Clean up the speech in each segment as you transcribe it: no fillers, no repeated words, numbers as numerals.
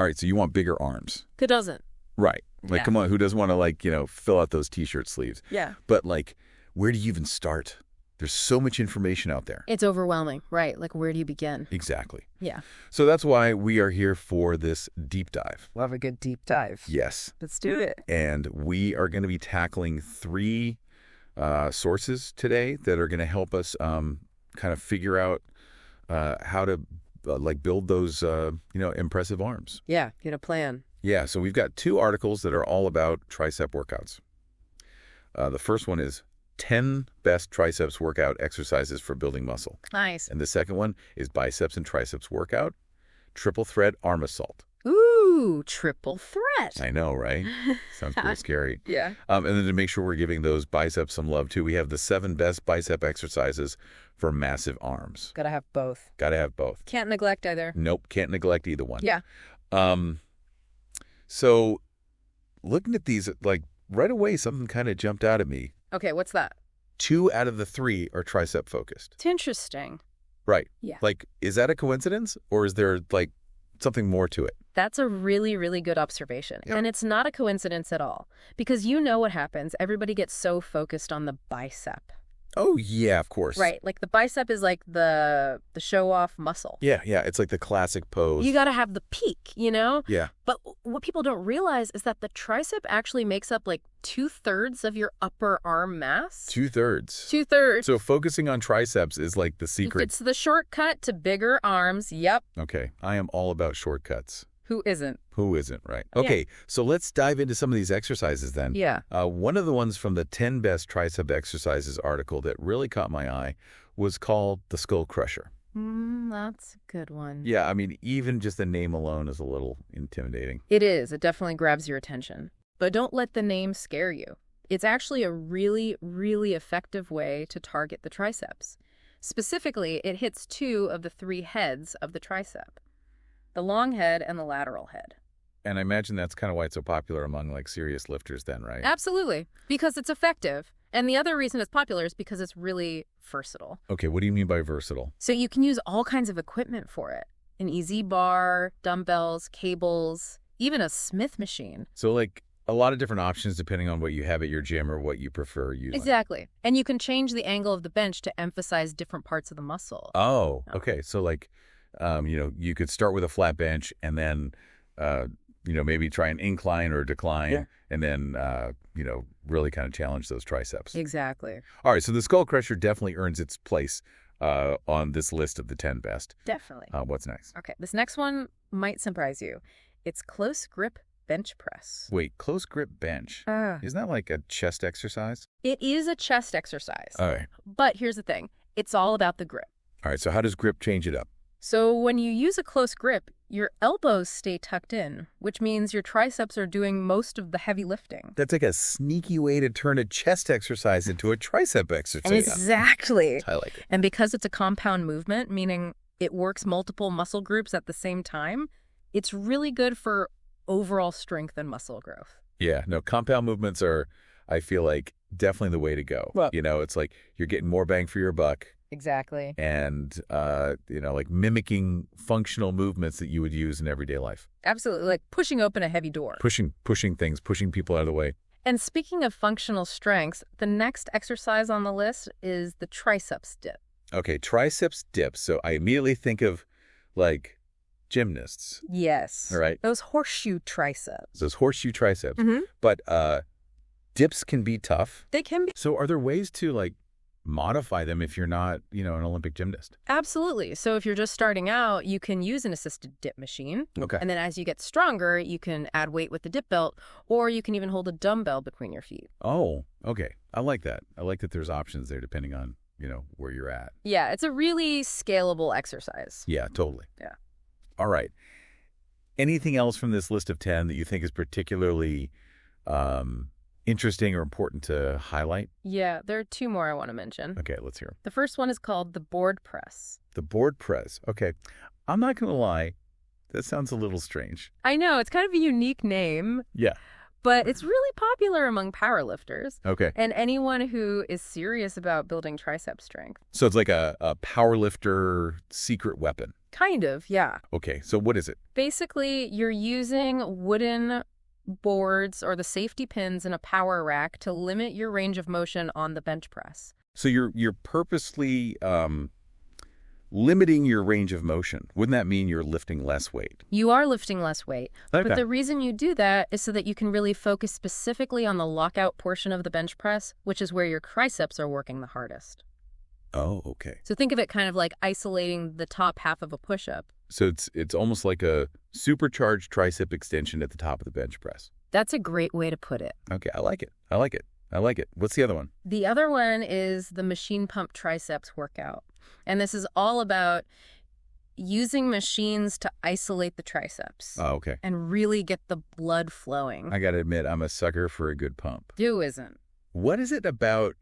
All right, so you want bigger arms. Who doesn't? Right. Like, Yeah. come on, who doesn't want to, like, fill out those T-shirt sleeves? Yeah. But, like, where do you even start? There's so much information out there. It's overwhelming, right? Like, where do you begin? Exactly. Yeah. So that's why we are here for this deep dive. Love a good deep dive. Yes. Let's do it. And we are going to be tackling 3 sources today that are going to help us kind of figure out how to build those impressive arms. Yeah. Get a plan. Yeah, so we've got 2 articles that are all about tricep workouts. The first one is 10 best triceps workout exercises for building muscle. Nice. And the second one is biceps and triceps workout, triple threat arm assault. Ooh, triple threat. I know, right? Sounds pretty scary. Yeah. And then to make sure we're giving those biceps some love too, we have the 7 best bicep exercises for massive arms. Gotta have both. Got to have both. Can't neglect either. Nope, can't neglect either one. Yeah. So looking at these, like right away, something kind of jumped out at me. Okay, what's that? 2 out of the 3 are tricep focused. It's interesting. Right. Yeah. Like, is that a coincidence or is there like something more to it? That's a really, really good observation. Yep. And it's not a coincidence at all. Because you know what happens. Everybody gets so focused on the bicep. Oh, yeah, of course. Right. Like the bicep is like the show-off muscle. Yeah, yeah. It's like the classic pose. You got to have the peak, Yeah. But what people don't realize is that the tricep actually makes up like 2/3 of your upper arm mass. 2/3. 2/3. So focusing on triceps is like the secret. It's the shortcut to bigger arms. Yep. Okay. I am all about shortcuts. Who isn't? Who isn't, right? Okay, so let's dive into some of these exercises then. Yeah. One of the ones from the 10 best tricep exercises article that really caught my eye was called the Skull Crusher. That's a good one. Yeah, I mean, even just the name alone is a little intimidating. It is. It definitely grabs your attention. But don't let the name scare you. It's actually a really, really effective way to target the triceps. Specifically, it hits 2 of the 3 heads of the tricep. The long head and the lateral head. And I imagine that's kind of why it's so popular among like serious lifters then, right? Absolutely. Because it's effective. And the other reason it's popular is because it's really versatile. Okay, what do you mean by versatile? So you can use all kinds of equipment for it. An EZ bar, dumbbells, cables, even a Smith machine. So like a lot of different options depending on what you have at your gym or what you prefer using. Exactly. And you can change the angle of the bench to emphasize different parts of the muscle. Oh, okay. So like, you could start with a flat bench and then, maybe try an incline or decline and then, really kind of challenge those triceps. Exactly. All right. So the Skull Crusher definitely earns its place on this list of the 10 best. Definitely. What's next? Okay, this next one might surprise you. It's close grip bench press. Wait, close grip bench. Isn't that like a chest exercise? It is a chest exercise. All right. But here's the thing. It's all about the grip. All right. So how does grip change it up? So when you use a close grip, your elbows stay tucked in, which means your triceps are doing most of the heavy lifting. That's like a sneaky way to turn a chest exercise into a tricep exercise. Exactly. I like it. And because it's a compound movement, meaning it works multiple muscle groups at the same time, it's really good for overall strength and muscle growth. Yeah, no, compound movements are, I feel like, definitely the way to go. Well, it's like you're getting more bang for your buck Exactly. and, like mimicking functional movements that you would use in everyday life. Absolutely. Like pushing open a heavy door. Pushing things, pushing people out of the way. And speaking of functional strengths, the next exercise on the list is the triceps dip. Okay, triceps dips. So I immediately think of like gymnasts. Yes. All right. Those horseshoe triceps. Those horseshoe triceps. Mhm. But dips can be tough. They can be. So are there ways to like modify them if you're not, an Olympic gymnast? Absolutely. So if you're just starting out, you can use an assisted dip machine. Okay. And then as you get stronger, you can add weight with the dip belt, or you can even hold a dumbbell between your feet. Oh, okay. I like that. I like that there's options there depending on, where you're at. Yeah, it's a really scalable exercise. Yeah, totally. Yeah. All right. Anything else from this list of 10 that you think is particularly interesting or important to highlight? Yeah, there are 2 more I want to mention. Okay, let's hear 'em. The first one is called the board press. The board press. Okay. I'm not going to lie. That sounds a little strange. I know, it's kind of a unique name, Yeah. But it's really popular among powerlifters Okay. and anyone who is serious about building tricep strength. So it's like a powerlifter secret weapon. Kind of, yeah. Okay, so what is it? Basically, you're using wooden boards or the safety pins in a power rack to limit your range of motion on the bench press. So you're purposely limiting your range of motion. Wouldn't that mean you're lifting less weight? You are lifting less weight, Okay. but the reason you do that is so that you can really focus specifically on the lockout portion of the bench press, which is where your triceps are working the hardest. Oh, okay. So think of it kind of like isolating the top half of a push-up. So it's almost like a supercharged tricep extension at the top of the bench press. That's a great way to put it. Okay, I like it. I like it. I like it. What's the other one? The other one is the machine pump triceps workout. And this is all about using machines to isolate the triceps Oh, okay. and really get the blood flowing. I got to admit, I'm a sucker for a good pump. Who isn't? What is it about,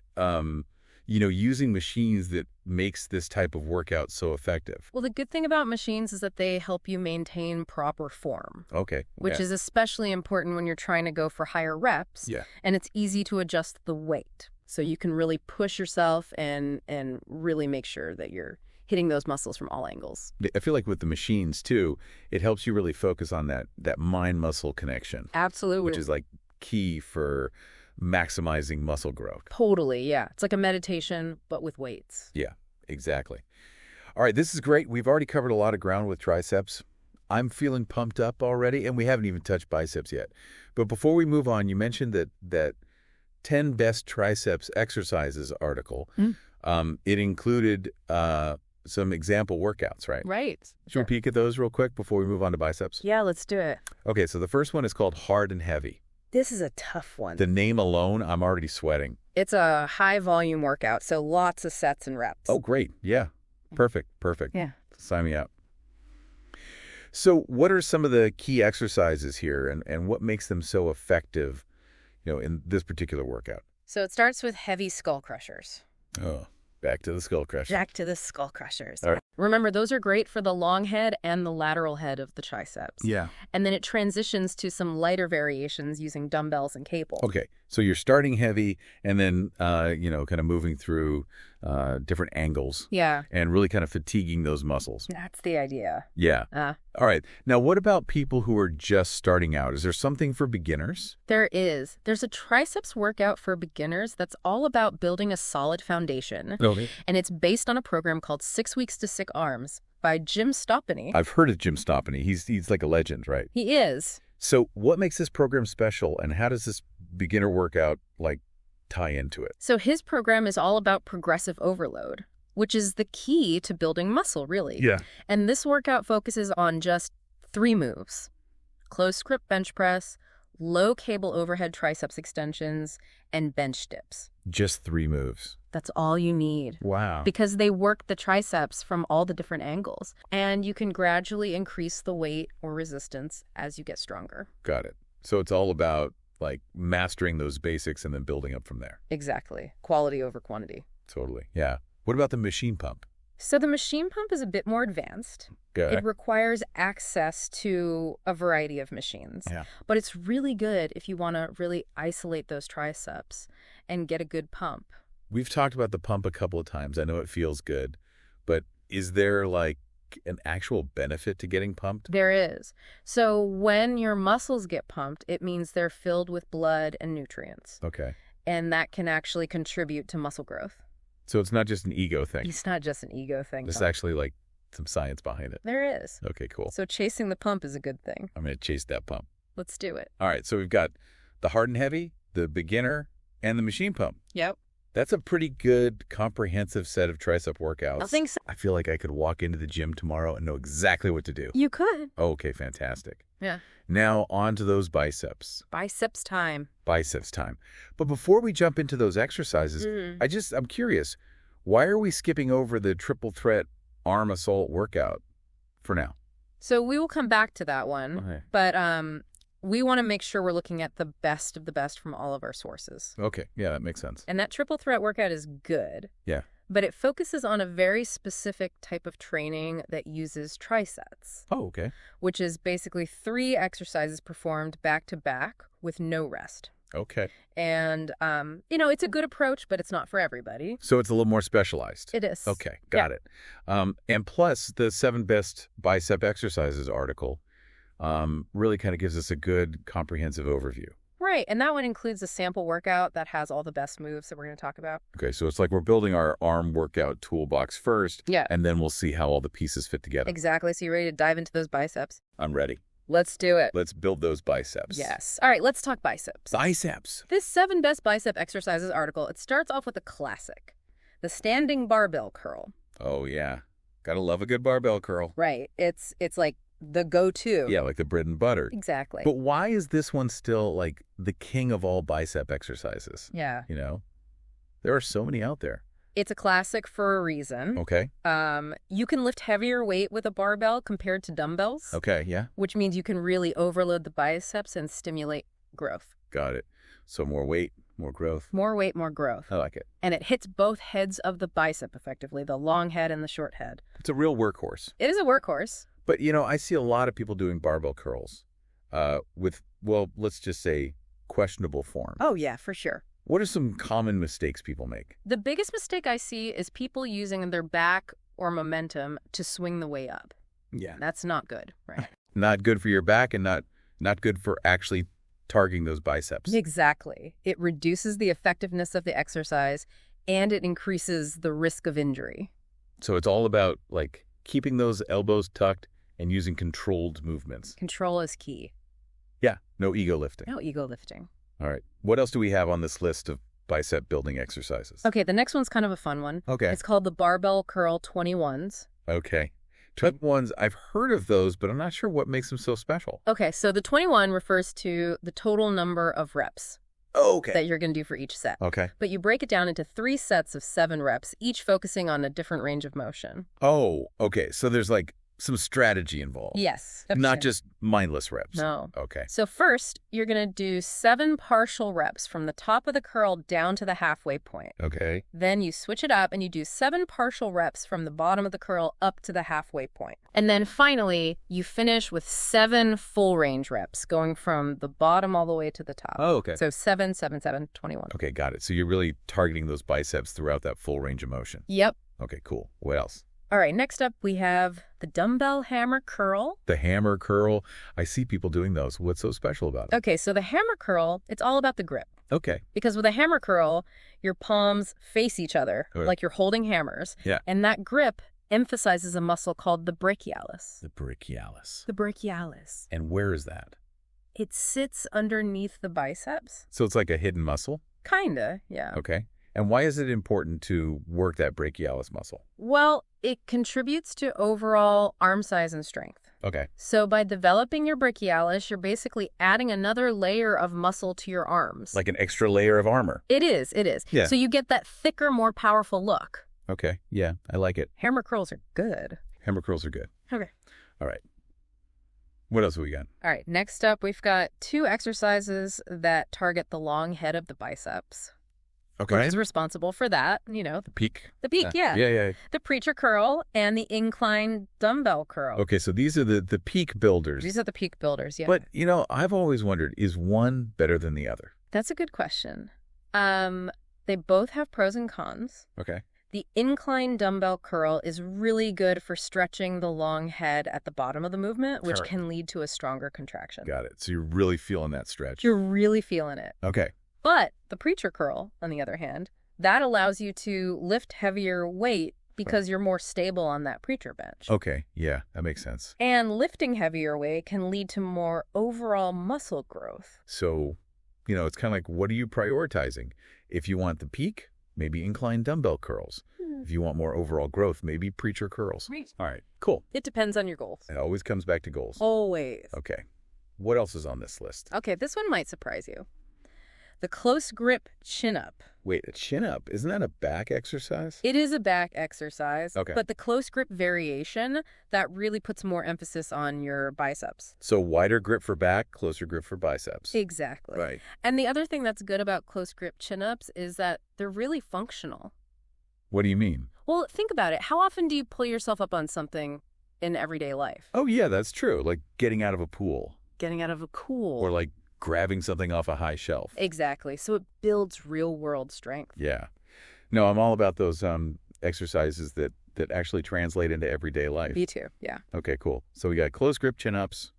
using machines that makes this type of workout so effective? Well, the good thing about machines is that they help you maintain proper form, Okay. which is especially important when you're trying to go for higher reps. Yeah. And it's easy to adjust the weight. So you can really push yourself and really make sure that you're hitting those muscles from all angles. I feel like with the machines, too, it helps you really focus on that mind-muscle connection, Absolutely. which is like key for maximizing muscle growth. Totally, yeah. It's like a meditation, but with weights. Yeah, exactly. All right, this is great. We've already covered a lot of ground with triceps. I'm feeling pumped up already, and we haven't even touched biceps yet. But before we move on, you mentioned that 10 best triceps exercises article. It included some example workouts, right? Right. Should we peek at those real quick before we move on to biceps? Yeah, let's do it. Okay, so the first one is called hard and heavy. This is a tough one. The name alone, I'm already sweating. It's a high volume workout, so lots of sets and reps. Oh, great. Yeah. Perfect. Yeah. Sign me up. So what are some of the key exercises here and what makes them so effective, in this particular workout? So it starts with heavy skull crushers. Oh, back to the skull crusher. Back to the skull crushers. All right. Remember, those are great for the long head and the lateral head of the triceps. Yeah. And then it transitions to some lighter variations using dumbbells and cable. Okay. So you're starting heavy and then, kind of moving through different angles Yeah, and really kind of fatiguing those muscles. that's the idea. Yeah. All right. Now, what about people who are just starting out? Is there something for beginners? There is. There's a triceps workout for beginners that's all about building a solid foundation. Okay. And it's based on a program called 6 Weeks to Sick Arms by Jim Stoppany. I've heard of Jim Stoppany. He's like a legend, right? He is. So what makes this program special and how does this beginner workout tie into it? So his program is all about progressive overload, which is the key to building muscle, really. Yeah. And this workout focuses on just 3 moves: closed grip bench press, low cable overhead triceps extensions, and bench dips. Just 3 moves. That's all you need. Wow. Because they work the triceps from all the different angles. And you can gradually increase the weight or resistance as you get stronger. Got it. So it's all about mastering those basics and then building up from there. Exactly. Quality over quantity. Totally. Yeah. What about the machine pump? So the machine pump is a bit more advanced. Okay. It requires access to a variety of machines. Yeah. But it's really good if you want to really isolate those triceps and get a good pump. We've talked about the pump a couple of times. I know it feels good, but is there an actual benefit to getting pumped? There is. So when your muscles get pumped, it means they're filled with blood and nutrients. Okay. And that can actually contribute to muscle growth. So it's not just an ego thing. It's not just an ego thing. There's Tom. actually some science behind it. There is. Okay, cool. So chasing the pump is a good thing. I'm going to chase that pump. Let's do it. All right. So we've got the hard and heavy, the beginner, and the machine pump. Yep. That's a pretty good, comprehensive set of tricep workouts. I think so. I feel like I could walk into the gym tomorrow and know exactly what to do. You could. Okay, fantastic. Yeah. Now on to those biceps. Biceps time. Biceps time. But before we jump into those exercises, I'm curious, why are we skipping over the triple threat arm assault workout for now? So we will come back to that one. Okay. But we want to make sure we're looking at the best of the best from all of our sources. Okay. Yeah, that makes sense. And that triple threat workout is good. Yeah. but it focuses on a very specific type of training that uses trisets, Oh, okay. which is basically 3 exercises performed back to back with no rest. Okay. And, it's a good approach, but it's not for everybody. So it's a little more specialized. It is. Okay, got it. And plus, the 7 best bicep exercises article really kind of gives us a good comprehensive overview. Right, and that one includes a sample workout that has all the best moves that we're going to talk about. Okay, so it's like we're building our arm workout toolbox first, Yeah. and then we'll see how all the pieces fit together. Exactly, so you ready to dive into those biceps? I'm ready. Let's do it. Let's build those biceps. Yes. All right, let's talk biceps. Biceps. This 7 best bicep exercises article, it starts off with a classic, the standing barbell curl. Oh, yeah. Gotta love a good barbell curl. Right. It's like the go-to. Yeah, like the bread and butter. Exactly. But why is this one still like the king of all bicep exercises? Yeah. You know, there are so many out there. It's a classic for a reason. Okay. You can lift heavier weight with a barbell compared to dumbbells. Okay, yeah. Which means you can really overload the biceps and stimulate growth. Got it. So more weight, more growth. More weight, more growth. I like it. And it hits both heads of the bicep effectively, the long head and the short head. It's a real workhorse. It is a workhorse. But, I see a lot of people doing barbell curls with, well, let's just say questionable form. Oh, yeah, for sure. What are some common mistakes people make? The biggest mistake I see is people using their back or momentum to swing the weight up. Yeah. That's not good, right? Not good for your back and not good for actually targeting those biceps. Exactly. It reduces the effectiveness of the exercise and it increases the risk of injury. So it's all about like keeping those elbows tucked and using controlled movements. Control is key. Yeah, no ego lifting. No ego lifting. All right. What else do we have on this list of bicep building exercises? Okay, the next one's kind of a fun one. Okay. It's called the barbell curl 21s. Okay. 21s, I've heard of those, but I'm not sure what makes them so special. Okay, so the 21 refers to the total number of reps Oh, okay. that you're going to do for each set. Okay. But you break it down into 3 sets of 7 reps, each focusing on a different range of motion. Oh, okay. So there's like some strategy involved. Yes. Not just mindless reps. No. Okay. So first, you're going to do 7 partial reps from the top of the curl down to the halfway point. Okay. Then you switch it up and you do 7 partial reps from the bottom of the curl up to the halfway point. And then finally, you finish with 7 full range reps going from the bottom all the way to the top. Oh, okay. So 7, 7, 7, 21. Okay, got it. So you're really targeting those biceps throughout that full range of motion. Yep. Okay, cool. What else? All right, next up we have the dumbbell hammer curl. The hammer curl. I see people doing those. What's so special about it? Okay, so the hammer curl, it's all about the grip. Okay. Because with a hammer curl, your palms face each other, Okay. like you're holding hammers. Yeah. And that grip emphasizes a muscle called the brachialis. The brachialis. The brachialis. And where is that? It sits underneath the biceps. So it's like a hidden muscle? Kinda, yeah. Okay. And why is it important to work that brachialis muscle? Well, it contributes to overall arm size and strength. Okay. So by developing your brachialis, you're basically adding another layer of muscle to your arms. Like an extra layer of armor. It is, it is. Yeah. So you get that thicker, more powerful look. Okay. Yeah, I like it. Hammer curls are good. Hammer curls are good. Okay. All right. What else have we got? All right, next up, we've got 2 exercises that target the long head of the biceps. Okay. Which is responsible for that, The peak. the peak, yeah. Yeah. The preacher curl and the incline dumbbell curl. Okay, so these are the peak builders. These are the peak builders, yeah. But, I've always wondered, is one better than the other? That's a good question. They both have pros and cons. Okay. The incline dumbbell curl is really good for stretching the long head at the bottom of the movement, which Sure. can lead to a stronger contraction. Got it. So you're really feeling that stretch. You're really feeling it. Okay. But the preacher curl, on the other hand, that allows you to lift heavier weight because you're more stable on that preacher bench. Okay. Yeah, that makes sense. And lifting heavier weight can lead to more overall muscle growth. So, it's kind of like, what are you prioritizing? If you want the peak, maybe incline dumbbell curls. If you want more overall growth, maybe preacher curls. Right. All right, cool. It depends on your goals. It always comes back to goals. Always. Okay. What else is on this list? Okay, this one might surprise you. The close grip chin up. Wait, a chin up. Isn't that a back exercise? It is a back exercise, Okay. but the close grip variation, that really puts more emphasis on your biceps. So wider grip for back, closer grip for biceps. Exactly. Right. And the other thing that's good about close grip chin-ups is that they're really functional. What do you mean? Well, think about it. How often do you pull yourself up on something in everyday life? Oh, yeah, that's true. Like getting out of a pool Getting out of a pool. or like grabbing something off a high shelf. Exactly. So it builds real-world strength. Yeah. No, I'm all about those exercises that actually translate into everyday life. Me too. Yeah. Okay, cool. So we got close grip chin-ups.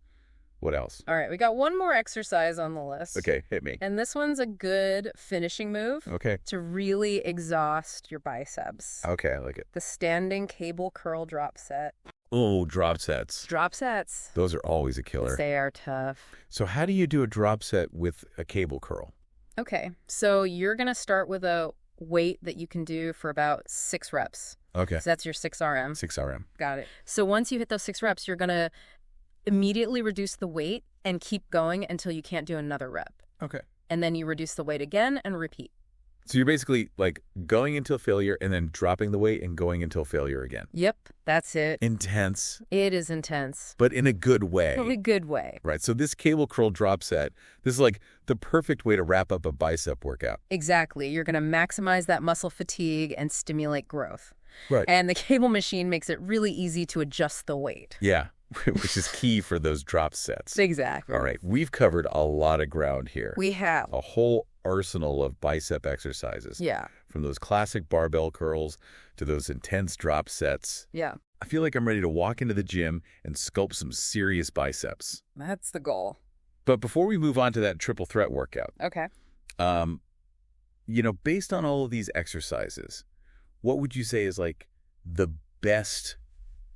What else? All right. We got one more exercise on the list. Okay, hit me. And this one's a good finishing move Okay. to really exhaust your biceps. Okay, I like it. The standing cable curl drop set. Oh, drop sets. Drop sets. Those are always a killer. They are tough. So how do you do a drop set with a cable curl? Okay. So you're going to start with a weight that you can do for about 6 reps. Okay. So that's your 6 RM. 6 RM. Got it. So once you hit those 6 reps, you're going to immediately reduce the weight and keep going until you can't do another rep. Okay. And then you reduce the weight again and repeat. So you're basically like going until failure and then dropping the weight and going until failure again. Yep, that's it. Intense, It is intense. but in a good way. In a good way. Right. So this cable curl drop set, this is like the perfect way to wrap up a bicep workout. Exactly. You're going to maximize that muscle fatigue and stimulate growth. Right. And the cable machine makes it really easy to adjust the weight. Yeah, which is key for those drop sets. Exactly. All right. We've covered a lot of ground here. We have. A whole arsenal of bicep exercises. Yeah. From those classic barbell curls to those intense drop sets. Yeah. I feel like I'm ready to walk into the gym and sculpt some serious biceps. That's the goal. But before we move on to that triple threat workout, Okay. based on all of these exercises, what would you say is like the best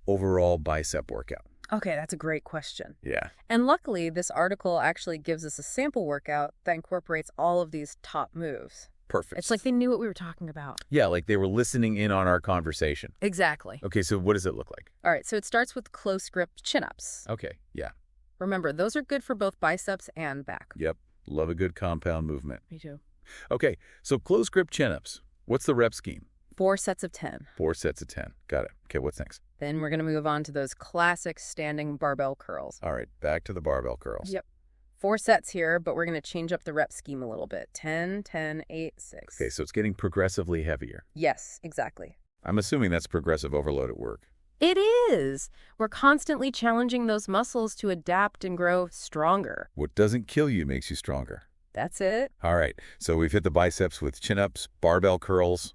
overall bicep workout? Okay, that's a great question. Yeah. And luckily, this article actually gives us a sample workout that incorporates all of these top moves. Perfect. It's like they knew what we were talking about. Yeah, like they were listening in on our conversation. Exactly. Okay, so what does it look like? All right, so it starts with close grip chin-ups. Okay, yeah. Remember, those are good for both biceps and back. Yep. Love a good compound movement. Me too. Okay, so close grip chin-ups. What's the rep scheme? 4 sets of 10. 4 sets of 10. Got it. Okay, what's next? Then we're going to move on to those classic standing barbell curls. All right, back to the barbell curls. Yep. 4 sets here, but we're going to change up the rep scheme a little bit. 10, 10, 8, 6. Okay, so it's getting progressively heavier. Yes, exactly. I'm assuming that's progressive overload at work. It is. We're constantly challenging those muscles to adapt and grow stronger. What doesn't kill you makes you stronger. That's it. All right, so we've hit the biceps with chin-ups, barbell curls.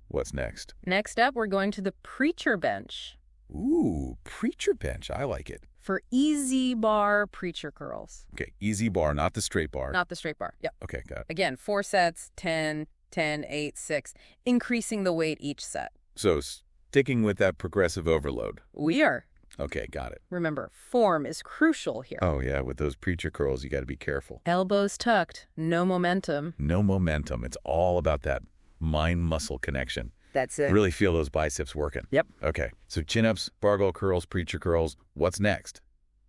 What's next? Next up, we're going to the preacher bench Ooh, preacher bench. I like it. for easy bar preacher curls. Okay, easy bar, not the straight bar. Not the straight bar. Yep. Okay, got it. Again, 4 sets, 10, 10, 8, 6, increasing the weight each set. So sticking with that progressive overload. We are. Okay, got it. Remember, form is crucial here. Oh, yeah, with those preacher curls, you got to be careful. Elbows tucked, no momentum. No momentum. It's all about that mind-muscle connection. That's it. Really feel those biceps working. Yep. Okay, so chin-ups, barbell curls, preacher curls. What's next?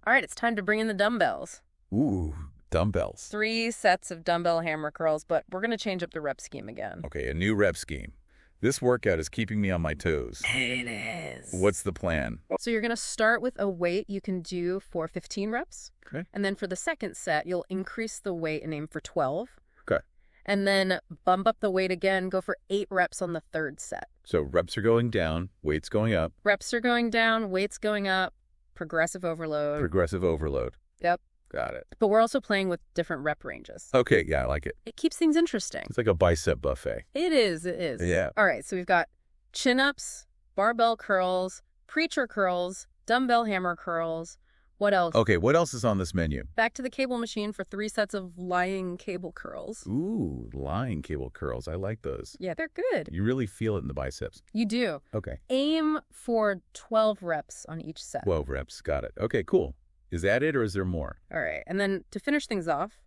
All right, it's time to bring in the dumbbells. Ooh, dumbbells. 3 sets of dumbbell hammer curls, but we're going to change up the rep scheme again. Okay, a new rep scheme. This workout is keeping me on my toes. It is. What's the plan? So you're going to start with a weight you can do for 15 reps. Okay. And then for the second set, you'll increase the weight and aim for 12. Okay. And then bump up the weight again, go for 8 reps on the third set. So reps are going down, weight's going up, Reps are going down, weight's going up, progressive overload. progressive overload. Yep. Got it. But we're also playing with different rep ranges. Okay, yeah, I like it. It keeps things interesting. It's like a bicep buffet. It is. Yeah. All right, so we've got chin-ups, barbell curls, preacher curls, dumbbell hammer curls. What else? Okay, what else is on this menu? Back to the cable machine for 3 sets of lying cable curls. Ooh, lying cable curls. I like those. Yeah, they're good. You really feel it in the biceps. You do. Okay. Aim for 12 reps on each set. 12 reps. Got it. Okay, cool. Is that it or is there more? All right. And then to finish things off,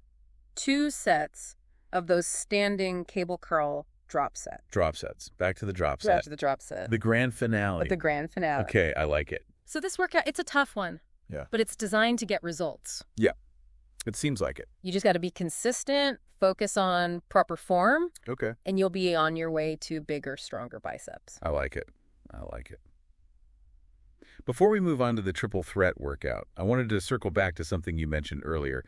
2 sets of those standing cable curl drop set. Drop sets. Back to the drop Back set. to the drop set. The grand finale. With the grand finale. Okay, I like it. So this workout, it's a tough one. Yeah. But it's designed to get results. Yeah. It seems like it. You just got to be consistent, focus on proper form, Okay. and you'll be on your way to bigger, stronger biceps. I like it. I like it. Before we move on to the triple threat workout, I wanted to circle back to something you mentioned earlier.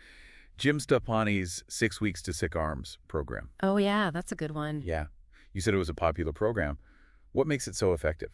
Jim Stoppani's 6 Weeks to Sick Arms program. Oh, yeah, that's a good one. Yeah. You said it was a popular program. What makes it so effective?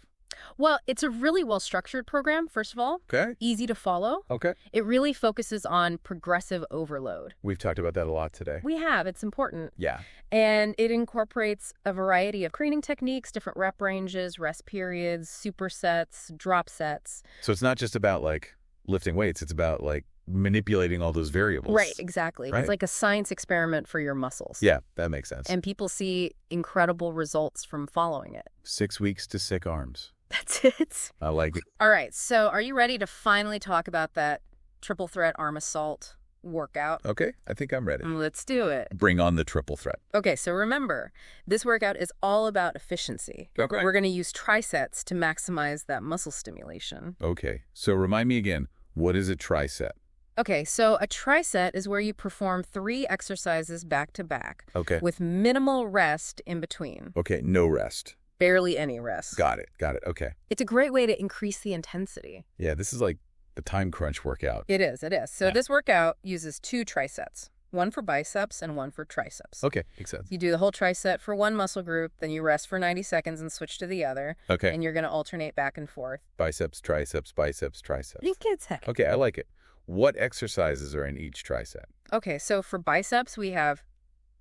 Well, it's a really well-structured program, first of all. Okay. Easy to follow. Okay. It really focuses on progressive overload. We've talked about that a lot today. We have. It's important. Yeah. And it incorporates a variety of training techniques, different rep ranges, rest periods, supersets, drop sets. So it's not just about like lifting weights. It's about like manipulating all those variables. Right, exactly. Right. It's like a science experiment for your muscles. Yeah, that makes sense. And people see incredible results from following it. 6 weeks to sick arms. That's it. I like it. All right, so are you ready to finally talk about that triple threat arm assault workout? Okay, I think I'm ready. Let's do it. Bring on the triple threat. Okay, so remember, this workout is all about efficiency. Okay. We're going to use trisets to maximize that muscle stimulation. Okay, so remind me again, what is a tricep? Okay, so a triset is where you perform 3 exercises back to back Okay. with minimal rest in between. Okay, no rest. Barely any rest. Got it. Okay. It's a great way to increase the intensity. Yeah, this is like the time crunch workout. It is. So Yeah. this workout uses 2 trisets, one for biceps and one for triceps. Okay, makes sense. You do the whole triset for one muscle group, then you rest for 90 seconds and switch to the other. Okay. And you're going to alternate back and forth. Biceps, triceps, biceps, triceps. Exactly. Okay, I like it. What exercises are in each tricep? Okay, so for biceps, we have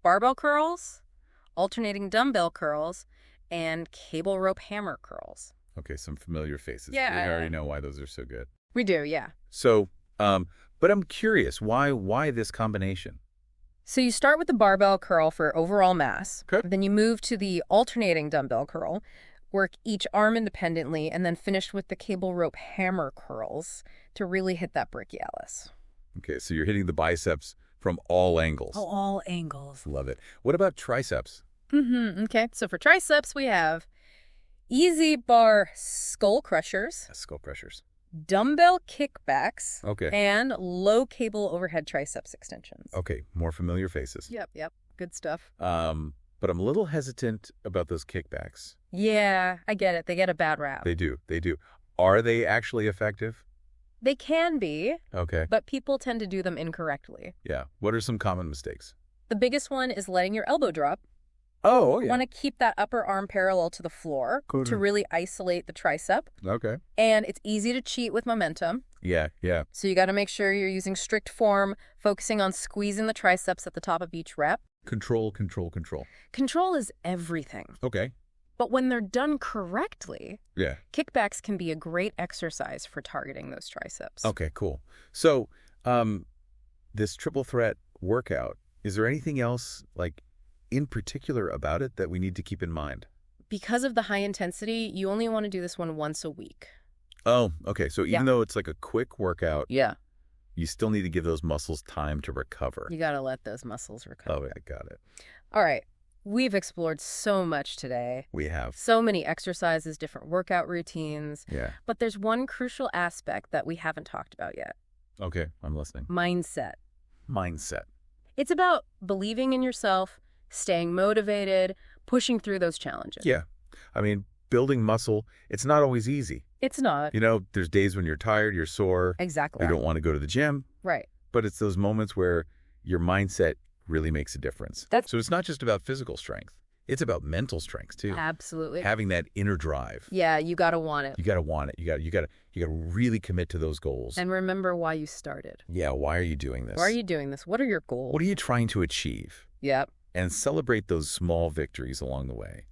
barbell curls, alternating dumbbell curls, and cable rope hammer curls. Okay, some familiar faces. Yeah. We already know why those are so good. We do, yeah. So, but I'm curious, why this combination? So you start with the barbell curl for overall mass. Okay. Then you move to the alternating dumbbell curl, work each arm independently, and then finish with the cable rope hammer curls to really hit that brachialis. Okay, so you're hitting the biceps from all angles. Oh, all angles. Love it. What about triceps? Okay, so for triceps, we have easy bar skull crushers, Skull crushers. dumbbell kickbacks, Okay. and low cable overhead triceps extensions. Okay, more familiar faces. Yep. Good stuff. But I'm a little hesitant about those kickbacks. Yeah, I get it. They get a bad rap. They do. Are they actually effective? They can be, Okay. but people tend to do them incorrectly. Yeah. What are some common mistakes? The biggest one is letting your elbow drop. Oh, You want to keep that upper arm parallel to the floor Good. to really isolate the tricep. Okay. And it's easy to cheat with momentum. Yeah. So you got to make sure you're using strict form, focusing on squeezing the triceps at the top of each rep. Control. Control is everything. Okay. But when they're done correctly, Yeah. kickbacks can be a great exercise for targeting those triceps. Okay, cool. So, this triple threat workout, is there anything else, like, in particular about it that we need to keep in mind? Because of the high intensity, you only want to do this one once a week. Oh, okay. So even though it's like a quick workout, Yeah. you still need to give those muscles time to recover. You got to let those muscles recover. Oh, I got it. All right. We've explored so much today. We have. So many exercises, different workout routines. Yeah. But there's one crucial aspect that we haven't talked about yet. Okay, I'm listening. Mindset. Mindset. It's about believing in yourself, staying motivated, pushing through those challenges. Yeah. I mean, building muscle, it's not always easy. It's not. You know, there's days when you're tired, you're sore, Exactly. you don't want to go to the gym, Right. but it's those moments where your mindset really makes a difference. So it's not just about physical strength. It's about mental strength too. Absolutely. Having that inner drive. Yeah, you got to want it. You got to want it. You got to really commit to those goals. And remember why you started. Yeah, why are you doing this? Why are you doing this? What are your goals? What are you trying to achieve? Yep. And celebrate those small victories along the way.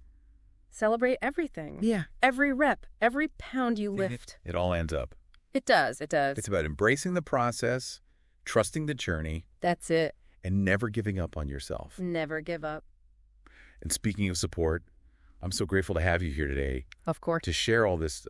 Celebrate everything. Yeah. Every rep, every pound you lift. It all ends up. It does. It's about embracing the process, trusting the journey, That's it. and never giving up on yourself. Never give up. And speaking of support, I'm so grateful to have you here today Of course. to share all this,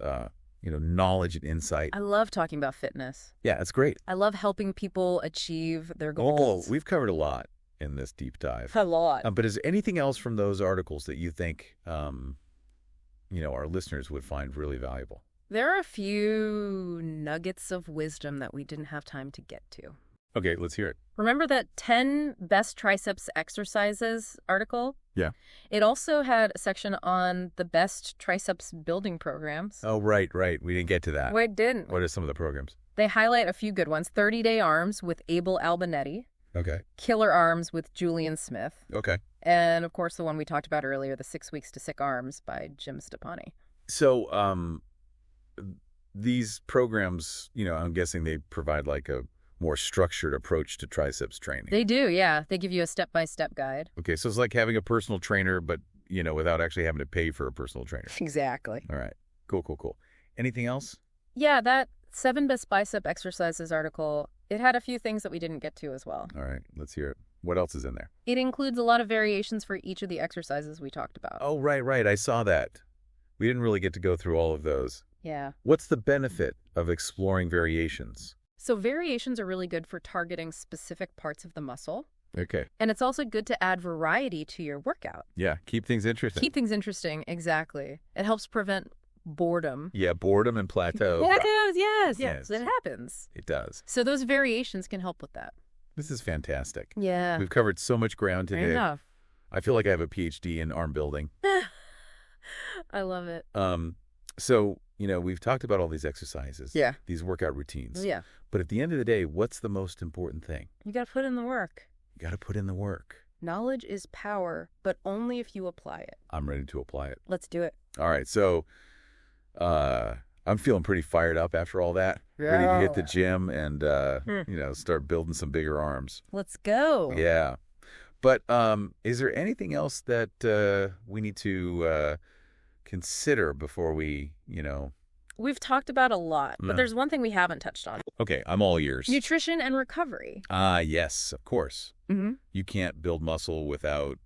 knowledge and insight. I love talking about fitness. Yeah, that's great. I love helping people achieve their Oh, goals. we've covered a lot in this deep dive. A lot. But is there anything else from those articles that you think, our listeners would find really valuable? There are a few nuggets of wisdom that we didn't have time to get to. Okay, let's hear it. Remember that 10 best triceps exercises article? Yeah. It also had a section on the best triceps building programs. Oh, right. We didn't get to that. We didn't. What are some of the programs? They highlight a few good ones. 30-Day Arms with Abel Albinetti. Okay. Killer Arms with Julian Smith. Okay. And, of course, the one we talked about earlier, the 6 Weeks to Sick Arms by Jim Stepani. So these programs, I'm guessing they provide like a more structured approach to triceps training. They do, yeah. They give you a step-by-step guide. Okay, so it's like having a personal trainer, but, without actually having to pay for a personal trainer. Exactly. All right. Cool. Anything else? Yeah, that 7 Best Bicep Exercises article, it had a few things that we didn't get to as well. All right, let's hear it. What else is in there? It includes a lot of variations for each of the exercises we talked about. Oh, right. I saw that. We didn't really get to go through all of those. Yeah. What's the benefit of exploring variations? So variations are really good for targeting specific parts of the muscle. Okay. And it's also good to add variety to your workout. Yeah, keep things interesting. Keep things interesting, exactly. It helps prevent boredom. Yeah, boredom and plateau. Plateaus, yes. It happens. It does. So those variations can help with that. This is fantastic. Yeah. We've covered so much ground Fair today. enough. I feel like I have a PhD in arm building. I love it. So, we've talked about all these exercises. Yeah. These workout routines. Yeah. But at the end of the day, what's the most important thing? You got to put in the work. You got to put in the work. Knowledge is power, but only if you apply it. I'm ready to apply it. Let's do it. All right. So, I'm feeling pretty fired up after all that. Ready to hit the gym and, start building some bigger arms. Let's go. Yeah. But is there anything else that we need to consider before we, We've talked about a lot, but there's one thing we haven't touched on. Okay, I'm all ears. Nutrition and recovery. Yes, of course. Mm-hmm. You can't build muscle without,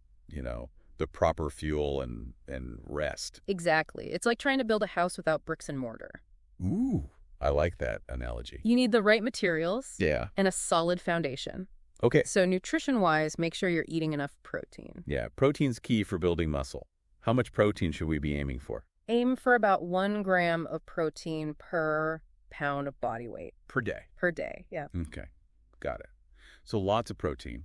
the proper fuel and rest. Exactly. It's like trying to build a house without bricks and mortar. Ooh, I like that analogy. You need the right materials Yeah. and a solid foundation. Okay. So nutrition-wise, make sure you're eating enough protein. Yeah, protein's key for building muscle. How much protein should we be aiming for? Aim for about 1 gram of protein per pound of body weight. Per day. Per day, yeah. Okay, got it. So lots of protein.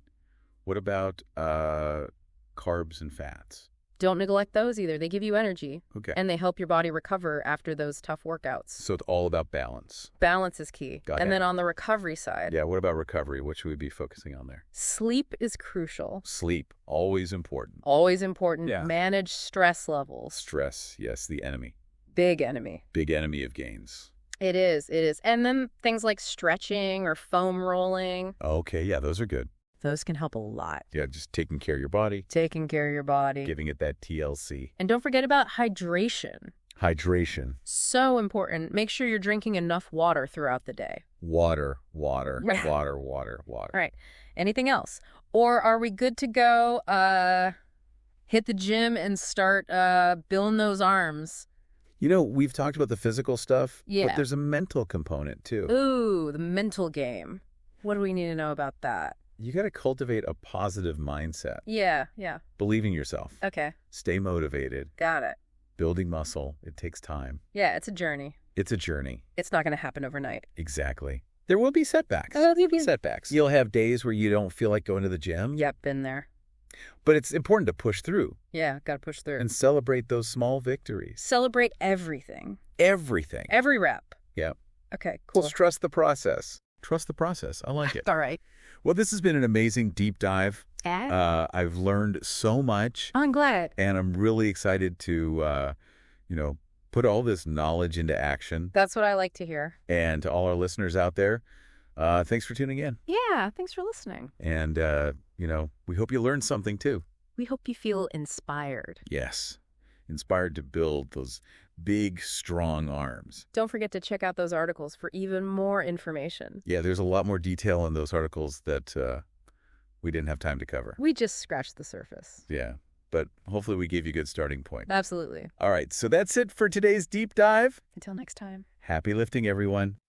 What about carbs and fats? Don't neglect those either. They give you energy. Okay. And they help your body recover after those tough workouts. So it's all about balance. Balance is key. Got and it. then on the recovery side, Yeah, what about recovery? What should we be focusing on there? sleep is crucial. Sleep, always important. Always important. Yeah. Manage stress levels. Stress, yes, the enemy. Big enemy. Big enemy of gains. It is. And then things like stretching or foam rolling, Okay, yeah, those are good. those can help a lot. Yeah, just taking care of your body, Taking care of your body. giving it that TLC. And don't forget about hydration. Hydration. So important. Make sure you're drinking enough water throughout the day. Water. All right. Anything else? Or are we good to go hit the gym and start building those arms? We've talked about the physical stuff, Yeah. but there's a mental component too. Ooh, the mental game. What do we need to know about that? You got to cultivate a positive mindset. Yeah. Believe in yourself. Okay. Stay motivated. Got it. Building muscle, it takes time. Yeah, it's a journey. It's a journey. It's not going to happen overnight. Exactly. There will be setbacks. Setbacks. You'll have days where you don't feel like going to the gym. Yep, been there. But it's important to push through Yeah, got to push through. and celebrate those small victories. Celebrate everything. Everything. Every rep. Yeah. Okay, cool. Just trust the process. Trust the process. I like it. All right. Well, this has been an amazing deep dive. I've learned so much, I'm glad. and I'm really excited to, put all this knowledge into action. That's what I like to hear. And to all our listeners out there, thanks for tuning in. Yeah, thanks for listening. And, we hope you learned something too. We hope you feel inspired. Yes. Inspired to build those big, strong arms. Don't forget to check out those articles for even more information. Yeah, there's a lot more detail in those articles that we didn't have time to cover. We just scratched the surface. Yeah, but hopefully we gave you a good starting point. Absolutely. All right, so that's it for today's deep dive. Until next time. Happy lifting, everyone.